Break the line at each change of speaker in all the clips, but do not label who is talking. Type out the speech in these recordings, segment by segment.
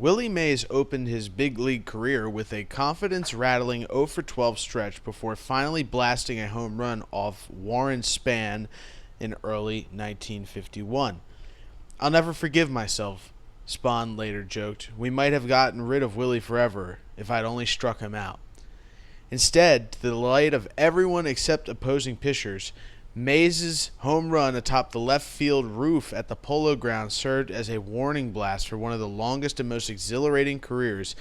Willie Mays opened his big league career with a confidence-rattling 0 for 12 stretch before finally blasting a home run off Warren Spahn in early 1951. "I'll never forgive myself," Spahn later joked. "We might have gotten rid of Willie forever if I'd only struck him out." Instead, to the delight of everyone except opposing pitchers, Mays' home run atop the left field roof at the Polo Grounds served as a warning blast for one of the longest and most exhilarating careers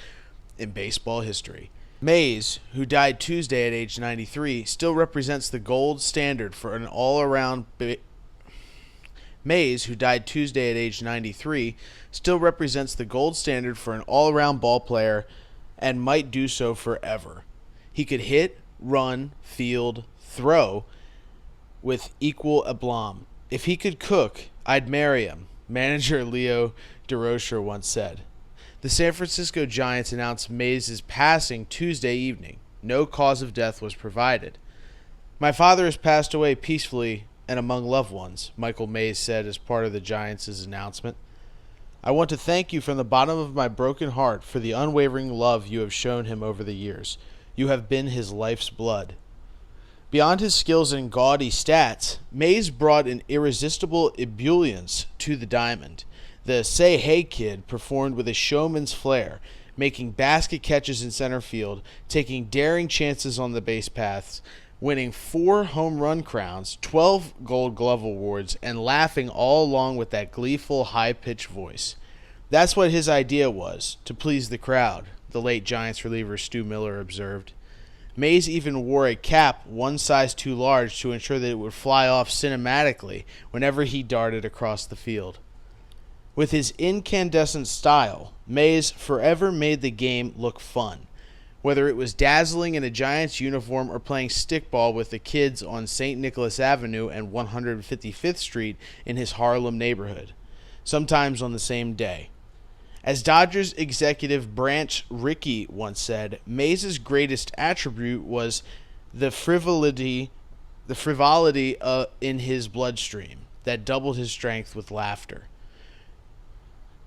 in baseball history. Mays, who died Tuesday at age 93, still represents the gold standard for an all-around ball player and might do so forever. He could hit, run, field, throw with equal aplomb. "If he could cook, I'd marry him," manager Leo DeRocher once said. The San Francisco Giants announced Mays' passing Tuesday evening. No cause of death was provided. "My father has passed away peacefully and among loved ones," Michael Mays said as part of the Giants' announcement. "I want to thank you from the bottom of my broken heart for the unwavering love you have shown him over the years. You have been his life's blood." Beyond his skills and gaudy stats, Mays brought an irresistible ebullience to the diamond. The "Say Hey Kid" performed with a showman's flair, making basket catches in center field, taking daring chances on the base paths, winning 4 home run crowns, 12 Gold Glove awards, and laughing all along with that gleeful, high-pitched voice. "That's what his idea was, to please the crowd," the late Giants reliever Stu Miller observed. Mays even wore a cap one size too large to ensure that it would fly off cinematically whenever he darted across the field. With his incandescent style, Mays forever made the game look fun, whether it was dazzling in a Giants uniform or playing stickball with the kids on St. Nicholas Avenue and 155th Street in his Harlem neighborhood, sometimes on the same day. As Dodgers executive Branch Rickey once said, Mays' greatest attribute was the frivolity in his bloodstream that doubled his strength with laughter.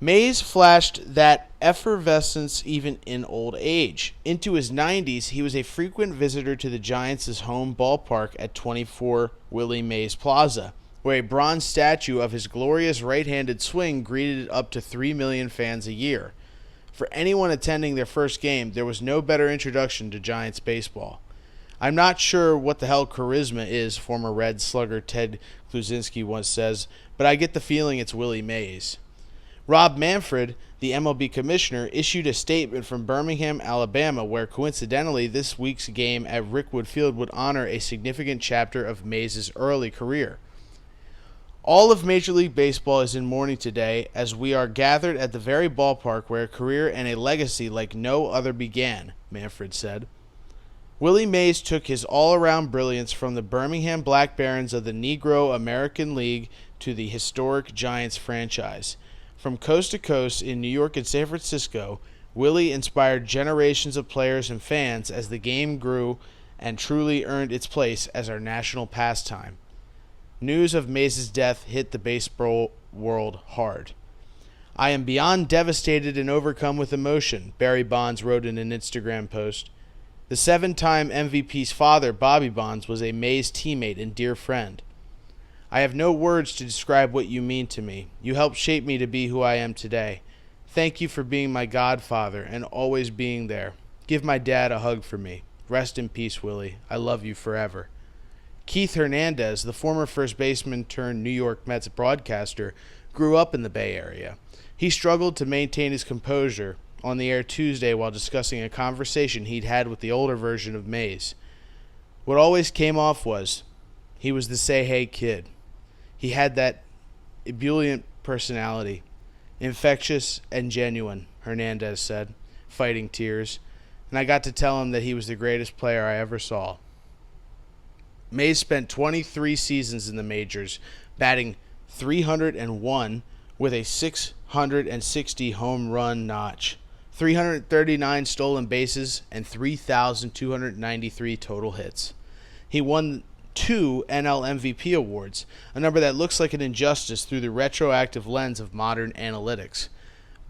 Mays flashed that effervescence even in old age. Into his 90s, he was a frequent visitor to the Giants' home ballpark at 24 Willie Mays Plaza, where a bronze statue of his glorious right-handed swing greeted up to 3 million fans a year. For anyone attending their first game, there was no better introduction to Giants baseball. "I'm not sure what the hell charisma is," former Red slugger Ted Kluszewski once says, "but I get the feeling it's Willie Mays." Rob Manfred, the MLB commissioner, issued a statement from Birmingham, Alabama, where coincidentally this week's game at Rickwood Field would honor a significant chapter of Mays' early career. "All of Major League Baseball is in mourning today as we are gathered at the very ballpark where a career and a legacy like no other began," Manfred said. Willie Mays took his all-around brilliance from the Birmingham Black Barons of the Negro American League to the historic Giants franchise. From coast to coast in New York and San Francisco, Willie inspired generations of players and fans as the game grew and truly earned its place as our national pastime. News of Mays' death hit the baseball world hard. "I am beyond devastated and overcome with emotion," Barry Bonds wrote in an Instagram post. The 7-time MVP's father, Bobby Bonds, was a Mays teammate and dear friend. "I have no words to describe what you mean to me. You helped shape me to be who I am today. Thank you for being my godfather and always being there. Give my dad a hug for me. Rest in peace, Willie. I love you forever." Keith Hernandez, the former first baseman turned New York Mets broadcaster, grew up in the Bay Area. He struggled to maintain his composure on the air Tuesday while discussing a conversation he'd had with the older version of Mays. What always came off was, he was the Say Hey Kid. He had that ebullient personality, infectious and genuine, Hernandez said, fighting tears, and I got to tell him that he was the greatest player I ever saw. Mays spent 23 seasons in the majors, batting .301 with a .660 home run notch, 339 stolen bases, and 3,293 total hits. He won 2 NL MVP awards, a number that looks like an injustice through the retroactive lens of modern analytics.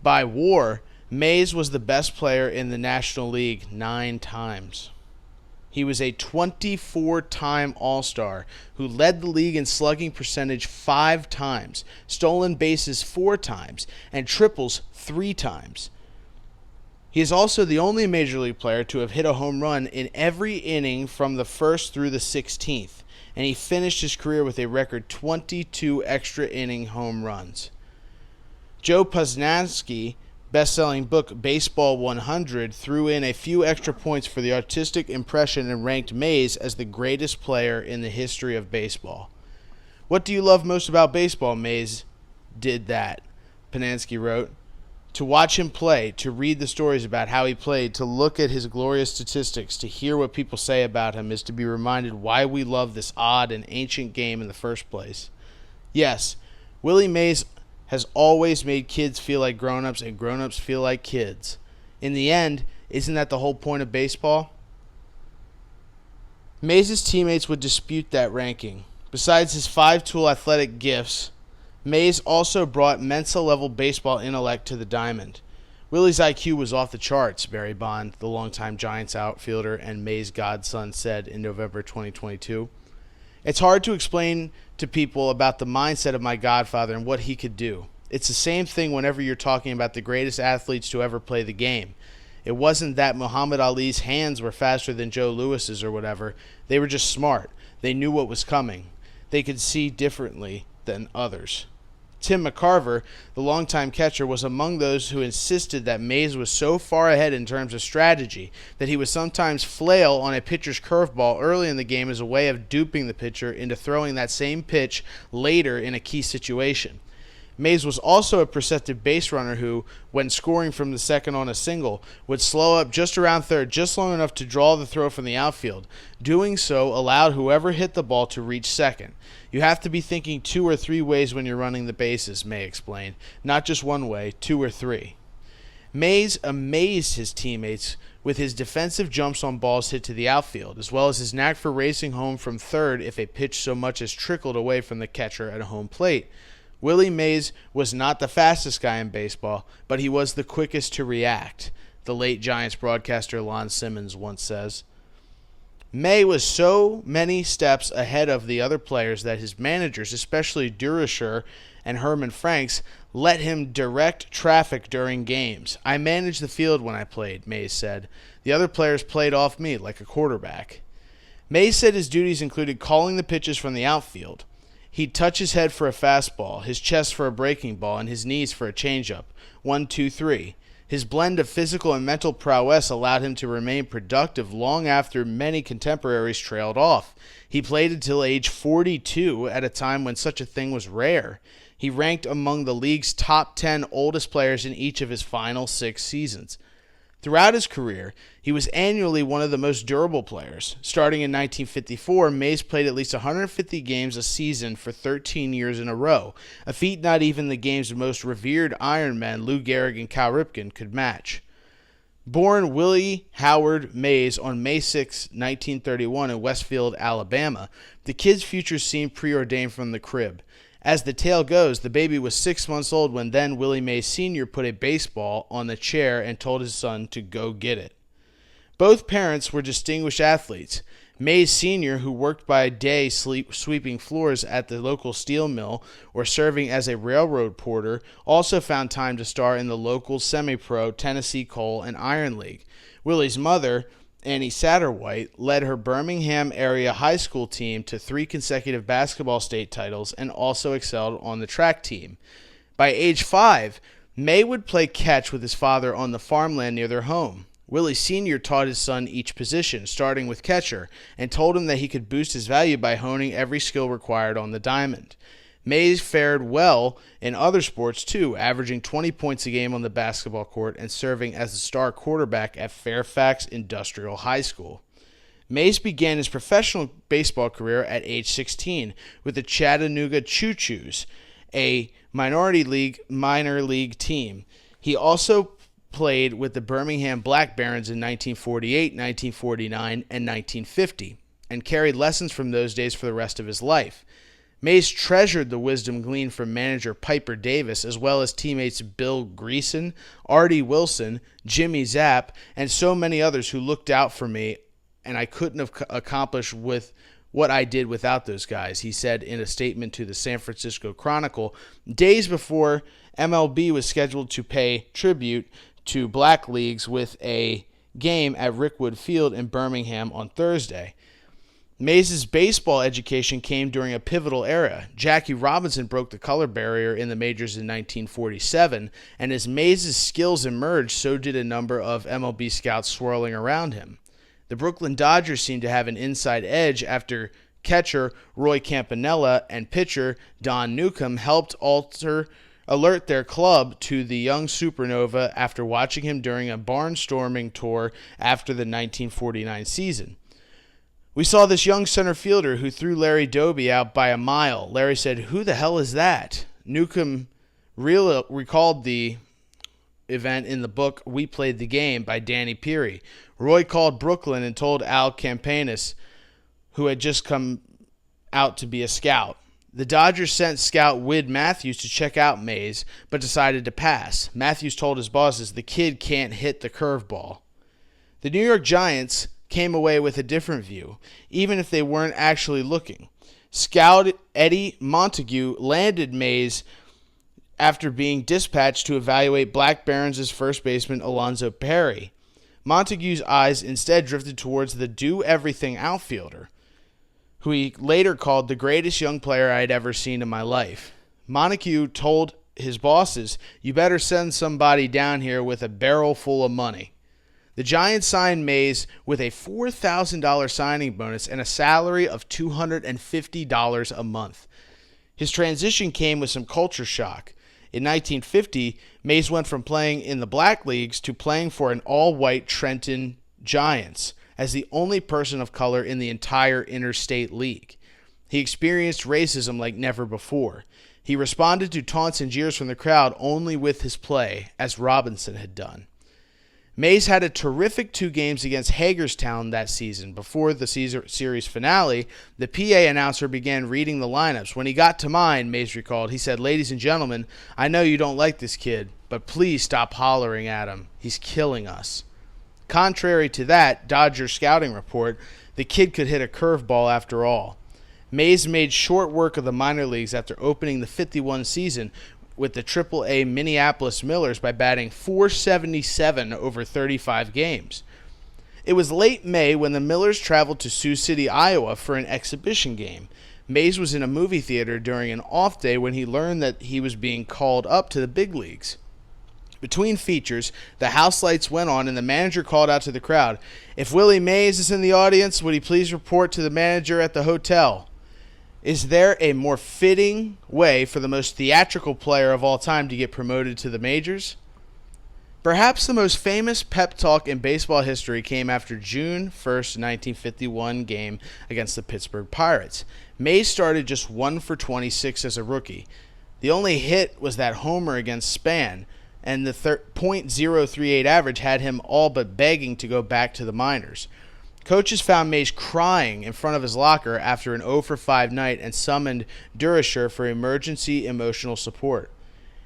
By WAR, Mays was the best player in the National League 9 times. He was a 24-time All-Star who led the league in slugging percentage 5 times, stolen bases 4 times, and triples 3 times. He is also the only Major League player to have hit a home run in every inning from the 1st through the 16th, and he finished his career with a record 22 extra inning home runs. Joe Posnanski, best-selling book Baseball 100, threw in a few extra points for the artistic impression and ranked Mays as the greatest player in the history of baseball. What do you love most about baseball? Mays did that, Posnanski wrote. To watch him play, to read the stories about how he played, to look at his glorious statistics, to hear what people say about him is to be reminded why we love this odd and ancient game in the first place. Yes, Willie Mays has always made kids feel like grown-ups and grown-ups feel like kids. In the end, isn't that the whole point of baseball? Mays' teammates would dispute that ranking. Besides his 5-tool athletic gifts, Mays also brought Mensa-level baseball intellect to the diamond. Willie's IQ was off the charts, Barry Bond, the longtime Giants outfielder and Mays' godson, said in November 2022. It's hard to explain to people about the mindset of my godfather and what he could do. It's the same thing whenever you're talking about the greatest athletes to ever play the game. It wasn't that Muhammad Ali's hands were faster than Joe Louis's or whatever. They were just smart. They knew what was coming. They could see differently than others. Tim McCarver, the longtime catcher, was among those who insisted that Mays was so far ahead in terms of strategy that he would sometimes flail on a pitcher's curveball early in the game as a way of duping the pitcher into throwing that same pitch later in a key situation. Mays was also a perceptive base runner who, when scoring from the second on a single, would slow up just around third just long enough to draw the throw from the outfield. Doing so allowed whoever hit the ball to reach second. You have to be thinking 2 or 3 ways when you're running the bases, May explained. Not just one way, 2 or 3. Mays amazed his teammates with his defensive jumps on balls hit to the outfield, as well as his knack for racing home from third if a pitch so much as trickled away from the catcher at a home plate. Willie Mays was not the fastest guy in baseball, but he was the quickest to react, the late Giants broadcaster Lon Simmons once says. May was so many steps ahead of the other players that his managers, especially Durocher and Herman Franks, let him direct traffic during games. I managed the field when I played, Mays said. The other players played off me like a quarterback. Mays said his duties included calling the pitches from the outfield. He'd touch his head for a fastball, his chest for a breaking ball, and his knees for a changeup. 1, 2, 3. His blend of physical and mental prowess allowed him to remain productive long after many contemporaries trailed off. He played until age 42 at a time when such a thing was rare. He ranked among the league's top 10 oldest players in each of his final 6 seasons. Throughout his career, he was annually one of the most durable players. Starting in 1954, Mays played at least 150 games a season for 13 years in a row, a feat not even the game's most revered Ironmen, Lou Gehrig and Cal Ripken, could match. Born Willie Howard Mays on May 6, 1931 in Westfield, Alabama, the kid's future seemed preordained from the crib. As the tale goes, the baby was 6 months old when then Willie Mays Sr. put a baseball on the chair and told his son to go get it. Both parents were distinguished athletes. Mays Sr., who worked by day sweeping floors at the local steel mill or serving as a railroad porter, also found time to star in the local semi-pro Tennessee Coal and Iron League. Willie's mother, Annie Satterwhite, led her Birmingham area high school team to 3 consecutive basketball state titles and also excelled on the track team. By age 5, May would play catch with his father on the farmland near their home. Willie Sr. taught his son each position, starting with catcher, and told him that he could boost his value by honing every skill required on the diamond. Mays fared well in other sports too, averaging 20 points a game on the basketball court and serving as the star quarterback at Fairfax Industrial High School. Mays began his professional baseball career at age 16 with the Chattanooga Choo-Choos, a minor league team. He also played with the Birmingham Black Barons in 1948, 1949, and 1950, and carried lessons from those days for the rest of his life. Mays treasured the wisdom gleaned from manager Piper Davis, as well as teammates Bill Greason, Artie Wilson, Jimmy Zapp, and so many others who looked out for me, and I couldn't have accomplished with what I did without those guys, he said in a statement to the San Francisco Chronicle, days before MLB was scheduled to pay tribute to black leagues with a game at Rickwood Field in Birmingham on Thursday. Mays' baseball education came during a pivotal era. Jackie Robinson broke the color barrier in the majors in 1947, and as Mays' skills emerged, so did a number of MLB scouts swirling around him. The Brooklyn Dodgers seemed to have an inside edge after catcher Roy Campanella and pitcher Don Newcomb helped alert their club to the young supernova after watching him during a barnstorming tour after the 1949 season. We saw this young center fielder who threw Larry Doby out by a mile. Larry said, "Who the hell is that?" Newcomb recalled the event in the book We Played the Game by Danny Peary. Roy called Brooklyn and told Al Campanis, who had just come out to be a scout. The Dodgers sent scout Whit Matthews to check out Mays, but decided to pass. Matthews told his bosses, "The kid can't hit the curveball." The New York Giants came away with a different view, even if they weren't actually looking. Scout Eddie Montague landed Mays after being dispatched to evaluate Black Barons' first baseman Alonzo Perry. Montague's eyes instead drifted towards the do-everything outfielder, who he later called the greatest young player I had ever seen in my life. Montague told his bosses, "You better send somebody down here with a barrel full of money." The Giants signed Mays with a $4,000 signing bonus and a salary of $250 a month. His transition came with some culture shock. In 1950, Mays went from playing in the black leagues to playing for an all-white Trenton Giants as the only person of color in the entire interstate league. He experienced racism like never before. He responded to taunts and jeers from the crowd only with his play, as Robinson had done. Mays had a terrific 2 games against Hagerstown that season. Before the series finale, the PA announcer began reading the lineups. When he got to mine, Mays recalled, he said, "Ladies and gentlemen, I know you don't like this kid, but please stop hollering at him. He's killing us." Contrary to that Dodger scouting report, the kid could hit a curveball after all. Mays made short work of the minor leagues after opening the 51 season with the Triple-A Minneapolis Millers by batting .477 over 35 games. It was late May when the Millers traveled to Sioux City, Iowa for an exhibition game. Mays was in a movie theater during an off day when he learned that he was being called up to the big leagues. Between features, the house lights went on and the manager called out to the crowd, "If Willie Mays is in the audience, would he please report to the manager at the hotel?" Is there a more fitting way for the most theatrical player of all time to get promoted to the majors? Perhaps the most famous pep talk in baseball history came after June 1st, 1951 game against the Pittsburgh Pirates. Mays started just 1 for 26 as a rookie. The only hit was that homer against Spann, and the .038 average had him all but begging to go back to the minors. Coaches found Mays crying in front of his locker after an 0 for 5 night and summoned Durisher for emergency emotional support.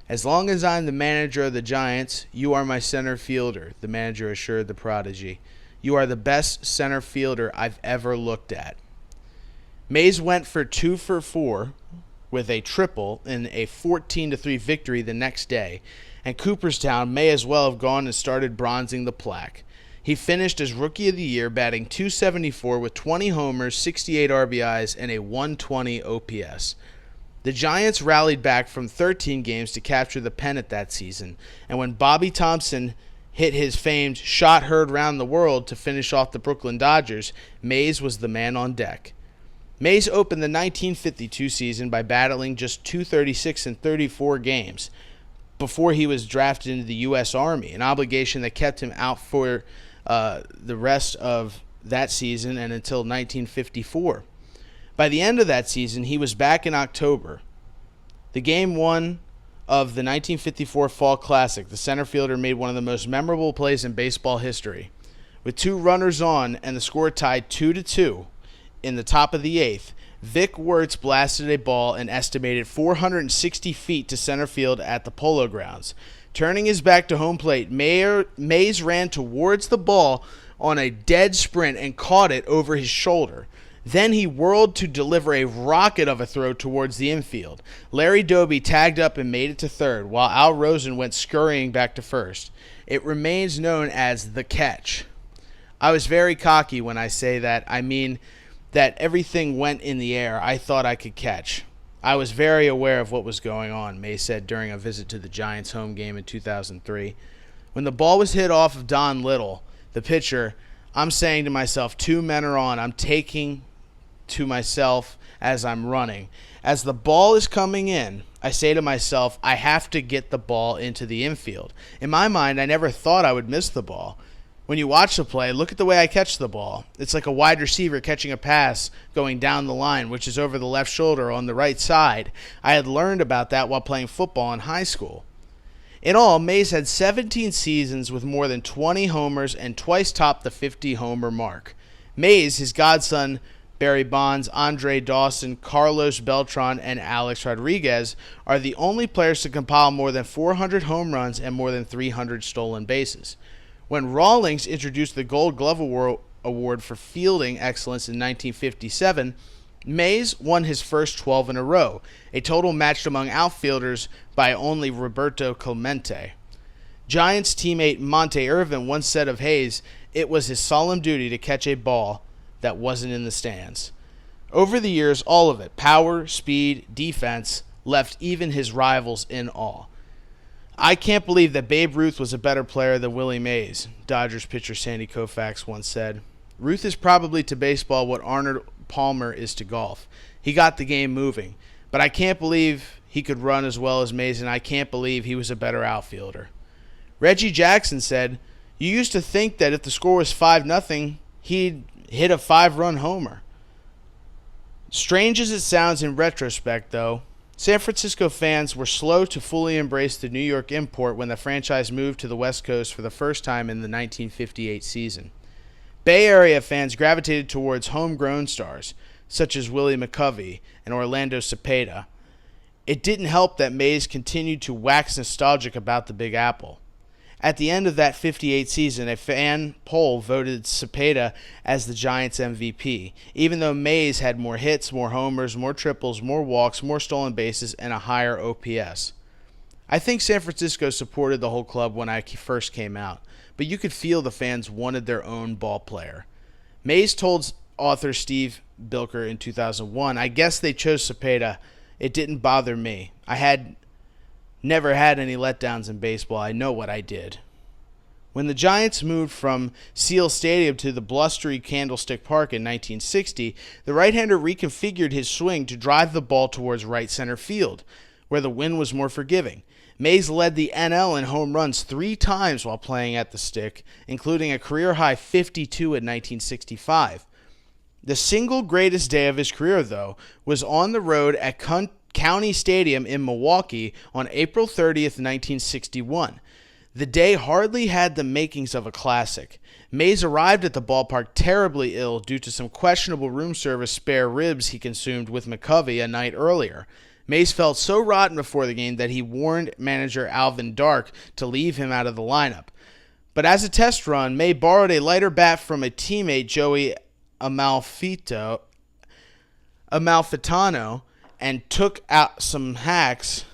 "As long as I'm the manager of the Giants, you are my center fielder," the manager assured the prodigy. "You are the best center fielder I've ever looked at." Mays went for 2 for 4 with a triple in a 14-3 victory the next day, and Cooperstown may as well have gone and started bronzing the plaque. He finished as Rookie of the Year, batting .274 with 20 homers, 68 RBIs, and a .120 OPS. The Giants rallied back from 13 games to capture the pennant that season, and when Bobby Thompson hit his famed shot heard round the world to finish off the Brooklyn Dodgers, Mays was the man on deck. Mays opened the 1952 season by battling just .236 in 34 games before he was drafted into the U.S. Army, an obligation that kept him out for the rest of that season and until 1954. By the end of that season, he was back in October. The Game 1 of the 1954 Fall Classic, the center fielder made one of the most memorable plays in baseball history. With 2 runners on and the score tied 2-2 in the top of the 8th, Vic Wirtz blasted a ball an estimated 460 feet to center field at the Polo Grounds. Turning his back to home plate, Mays ran towards the ball on a dead sprint and caught it over his shoulder. Then he whirled to deliver a rocket of a throw towards the infield. Larry Doby tagged up and made it to third, while Al Rosen went scurrying back to first. It remains known as the catch. I was very cocky when I say that. I mean that everything went in the air. I thought I could catch. I was very aware of what was going on, May said during a visit to the Giants home game in 2003. When the ball was hit off of Don Little, the pitcher, I'm saying to myself, 2 men are on. I'm taking to myself as I'm running. As the ball is coming in, I say to myself, I have to get the ball into the infield. In my mind, I never thought I would miss the ball. When you watch the play, look at the way I catch the ball. It's like a wide receiver catching a pass going down the line, which is over the left shoulder on the right side. I had learned about that while playing football in high school. In all, Mays had 17 seasons with more than 20 homers and twice topped the 50-homer mark. Mays, his godson, Barry Bonds, Andre Dawson, Carlos Beltran, and Alex Rodriguez are the only players to compile more than 400 home runs and more than 300 stolen bases. When Rawlings introduced the Gold Glove Award for fielding excellence in 1957, Mays won his first 12 in a row, a total matched among outfielders by only Roberto Clemente. Giants teammate Monte Irvin once said of Hayes, it was his solemn duty to catch a ball that wasn't in the stands. Over the years, all of it, power, speed, defense, left even his rivals in awe. I can't believe that Babe Ruth was a better player than Willie Mays, Dodgers pitcher Sandy Koufax once said. Ruth is probably to baseball what Arnold Palmer is to golf. He got the game moving, but I can't believe he could run as well as Mays, and I can't believe he was a better outfielder. Reggie Jackson said, you used to think that if the score was 5-0, he'd hit a 5-run homer. Strange as it sounds in retrospect, though, San Francisco fans were slow to fully embrace the New York import when the franchise moved to the West Coast for the first time in the 1958 season. Bay Area fans gravitated towards homegrown stars, such as Willie McCovey and Orlando Cepeda. It didn't help that Mays continued to wax nostalgic about the Big Apple. At the end of that 58 season, a fan poll voted Cepeda as the Giants' MVP, even though Mays had more hits, more homers, more triples, more walks, more stolen bases, and a higher OPS. I think San Francisco supported the whole club when I first came out, but you could feel the fans wanted their own ball player. Mays told author Steve Bilker in 2001, I guess they chose Cepeda. It didn't bother me. I had never had any letdowns in baseball. I know what I did. When the Giants moved from Seal Stadium to the blustery Candlestick Park in 1960, the right-hander reconfigured his swing to drive the ball towards right center field, where the wind was more forgiving. Mays led the NL in home runs 3 times while playing at the stick, including a career-high 52 in 1965. The single greatest day of his career, though, was on the road at County Stadium in Milwaukee on April 30th, 1961. The day hardly had the makings of a classic. Mays arrived at the ballpark terribly ill due to some questionable room service spare ribs he consumed with McCovey a night earlier. Mays felt so rotten before the game that he warned manager Alvin Dark to leave him out of the lineup. But as a test run, May borrowed a lighter bat from a teammate, Joey Amalfitano, and took out some hacks.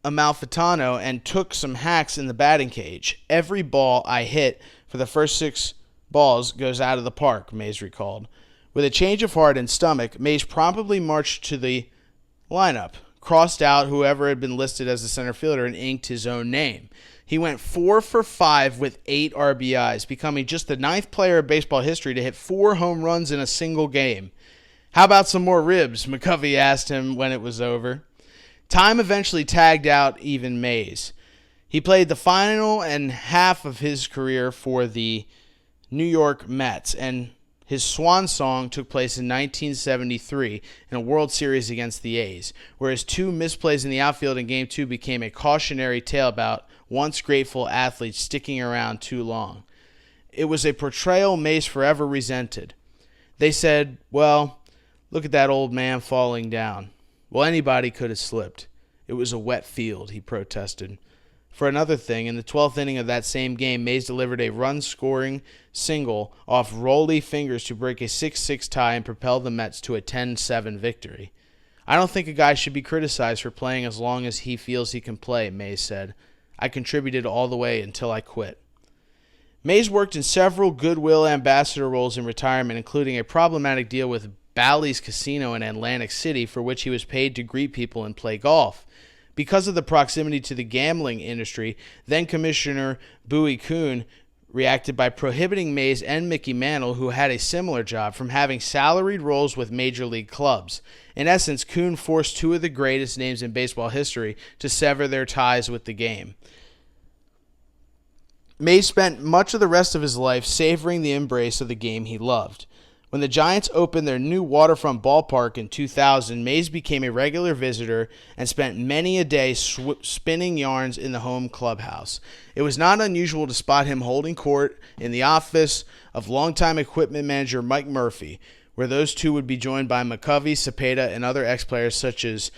Amalfitano and took some hacks in the batting cage. Every ball I hit for the first 6 balls goes out of the park, Mays recalled. With a change of heart and stomach, Mays promptly marched to the lineup, crossed out whoever had been listed as the center fielder, and inked his own name. He went 4 for 5 with 8 RBIs, becoming just the 9th player in baseball history to hit 4 home runs in a single game. How about some more ribs? McCovey asked him when it was over. Time eventually tagged out even Mays. He played the final and half of his career for the New York Mets, and his swan song took place in 1973 in a World Series against the A's, where his 2 misplays in the outfield in Game 2 became a cautionary tale about once grateful athletes sticking around too long. It was a portrayal Mays forever resented. They said, well, Look at that old man falling down. Well, anybody could have slipped. It was a wet field, he protested. For another thing, in the 12th inning of that same game, Mays delivered a run-scoring single off Rollie fingers to break a 6-6 tie and propel the Mets to a 10-7 victory. I don't think a guy should be criticized for playing as long as he feels he can play, Mays said. I contributed all the way until I quit. Mays worked in several goodwill ambassador roles in retirement, including a problematic deal with Bally's Casino in Atlantic City, for which he was paid to greet people and play golf. Because of the proximity to the gambling industry, then-Commissioner Bowie Kuhn reacted by prohibiting Mays and Mickey Mantle, who had a similar job, from having salaried roles with major league clubs. In essence, Kuhn forced two of the greatest names in baseball history to sever their ties with the game. Mays spent much of the rest of his life savoring the embrace of the game he loved. When the Giants opened their new waterfront ballpark in 2000, Mays became a regular visitor and spent many a day spinning yarns in the home clubhouse. It was not unusual to spot him holding court in the office of longtime equipment manager Mike Murphy, where those two would be joined by McCovey, Cepeda, and other ex-players such as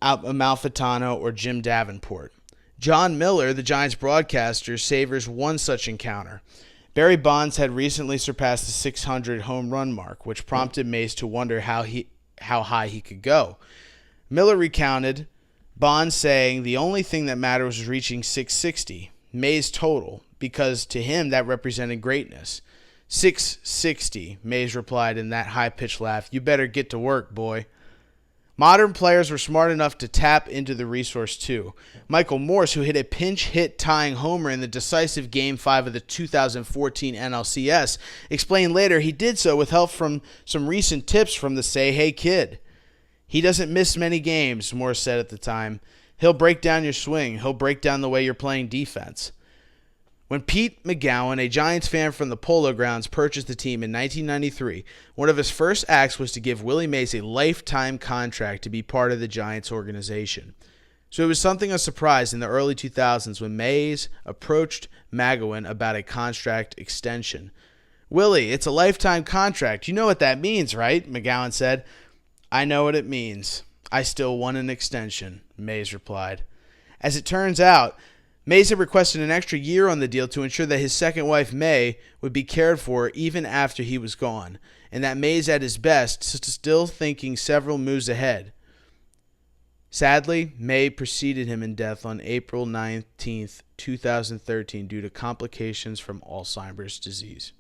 Amalfitano or Jim Davenport. John Miller, the Giants broadcaster, savors one such encounter. Barry Bonds had recently surpassed the 600 home run mark, which prompted Mays to wonder how high he could go. Miller recounted Bonds saying the only thing that mattered was reaching 660, Mays' total, because to him that represented greatness. 660, Mays replied in that high-pitched laugh. You better get to work, boy. Modern players were smart enough to tap into the resource too. Michael Morse, who hit a pinch hit tying homer in the decisive Game 5 of the 2014 NLCS, explained later he did so with help from some recent tips from the Say Hey Kid. He doesn't miss many games, Morse said at the time. He'll break down your swing. He'll break down the way you're playing defense. When Pete McGowan, a Giants fan from the Polo Grounds, purchased the team in 1993, one of his first acts was to give Willie Mays a lifetime contract to be part of the Giants organization. So it was something of a surprise in the early 2000s when Mays approached McGowan about a contract extension. Willie, it's a lifetime contract. You know what that means, right? McGowan said. I know what it means. I still want an extension, Mays replied. As it turns out, Mays had requested an extra year on the deal to ensure that his second wife, May, would be cared for even after he was gone, and that Mays at his best, still thinking several moves ahead. Sadly, May preceded him in death on April 19, 2013 due to complications from Alzheimer's disease.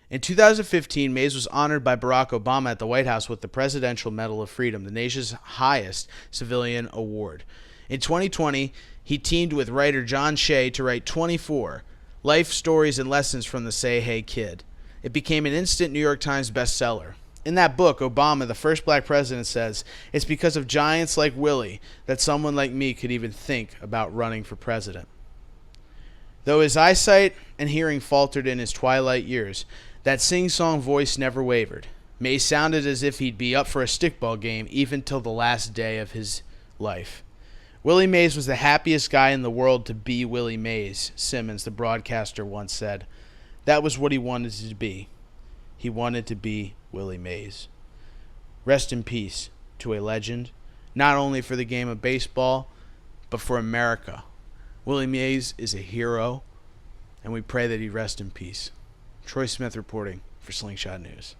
In 2015, Mays was honored by Barack Obama at the White House with the Presidential Medal of Freedom, the nation's highest civilian award. In 2020, he teamed with writer John Shea to write 24 life stories and lessons from the Say Hey Kid. It became an instant New York Times bestseller. In that book, Obama, the first black president, says, it's because of giants like Willie that someone like me could even think about running for president. Though his eyesight and hearing faltered in his twilight years, that sing-song voice never wavered. Mays sounded as if he'd be up for a stickball game even till the last day of his life. Willie Mays was the happiest guy in the world to be Willie Mays, Simmons, the broadcaster, once said. That was what he wanted to be. He wanted to be Willie Mays. Rest in peace to a legend, not only for the game of baseball, but for America. Willie Mays is a hero, and we pray that he rest in peace. Troy Smith reporting for Slingshot News.